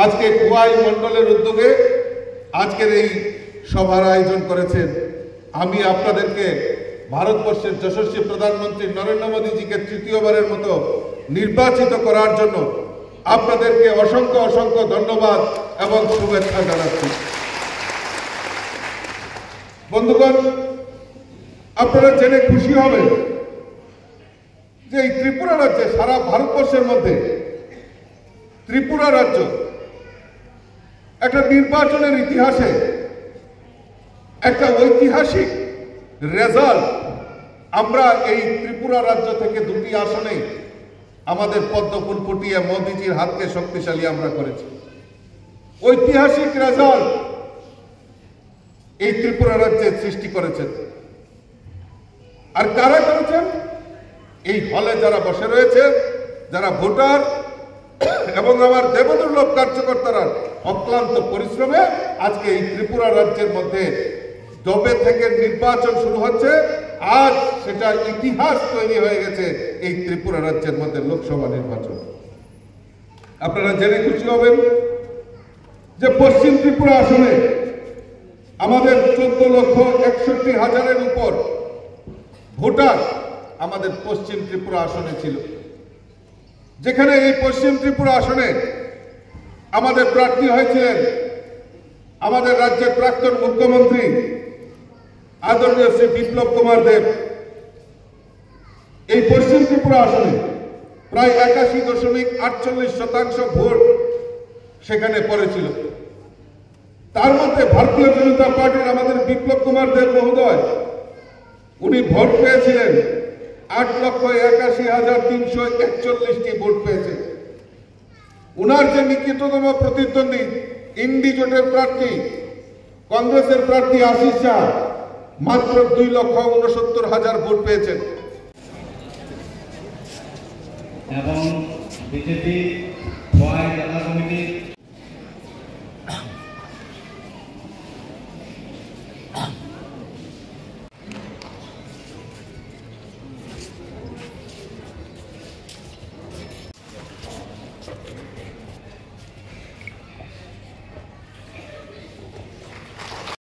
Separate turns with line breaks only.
আজকে কুয়াই মণ্ডলের উদ্যোগে আজকের এই সভার আয়োজন করেছেন। আমি আপনাদেরকে ভারতবর্ষের যশস্বী প্রধানমন্ত্রী নরেন্দ্র মোদীজিকে তৃতীয়বারের মতো নির্বাচিত করার জন্য আপনাদেরকে অসংখ্য অসংখ্য ধন্যবাদ এবং শুভেচ্ছা জানাচ্ছি। বন্ধুগণ, আপনারা জেনে খুশি হবেন যে এই ত্রিপুরা রাজ্যে সারা ভারতবর্ষের মধ্যে ত্রিপুরা রাজ্য একটা নির্বাচনের ইতিহাসে একটা ঐতিহাসিক রেজাল্ট আমরা এই ত্রিপুরা রাজ্য থেকে 2টি আসনে আমাদের পদ্মফুল ফুটিয়ে মোদিজির হাতকে শক্তিশালী আমরা করেছি। ঐতিহাসিক রেজাল্ট এই ত্রিপুরা রাজ্যে সৃষ্টি করেছেন। আর কারা করেছেন? এই হলে যারা বসে রয়েছে, যারা ভোটার এবং আমার দেবদুর্লভ কার্যকর্তারা অক্লান্ত পরিশ্রমে আজকে এই ত্রিপুরা রাজ্যের মধ্যে যবে থেকে নির্বাচন শুরু হচ্ছে, আজ সেটা ইতিহাস তৈরি হয়ে গেছে এই ত্রিপুরা রাজ্যের মধ্যে লোকসভা নির্বাচন। আপনারা জেনে খুশি হবেন যে পশ্চিম ত্রিপুরা আসনে আমাদের 14,61,000-এর উপর ভোটার আমাদের পশ্চিম ত্রিপুরা আসনে ছিল, যেখানে এই পশ্চিম ত্রিপুরা আসনে আমাদের প্রার্থী হয়েছিলেন আমাদের রাজ্যের প্রাক্তন মুখ্যমন্ত্রী আদরণীয় শ্রী বিপ্লব কুমার দেব। এই পশ্চিম ত্রিপুরা আসনে প্রায় 81.48% ভোট সেখানে পড়েছিল। তার মধ্যে ভারতীয় জনতা পার্টির আমাদের বিপ্লব কুমার দেব মহোদয় উনি ভোট পেয়েছিলেন 8,81,341টি ভোট পেয়েছে। উনার যে নিকটতম প্রতিদ্বন্দ্বী ইন্ডিজোটের প্রার্থী কংগ্রেসের প্রার্থী আশিস শাহ মাত্র 2,69,000 ভোট পেয়েছেন।
এবং বিজেপি জেলা কমিটি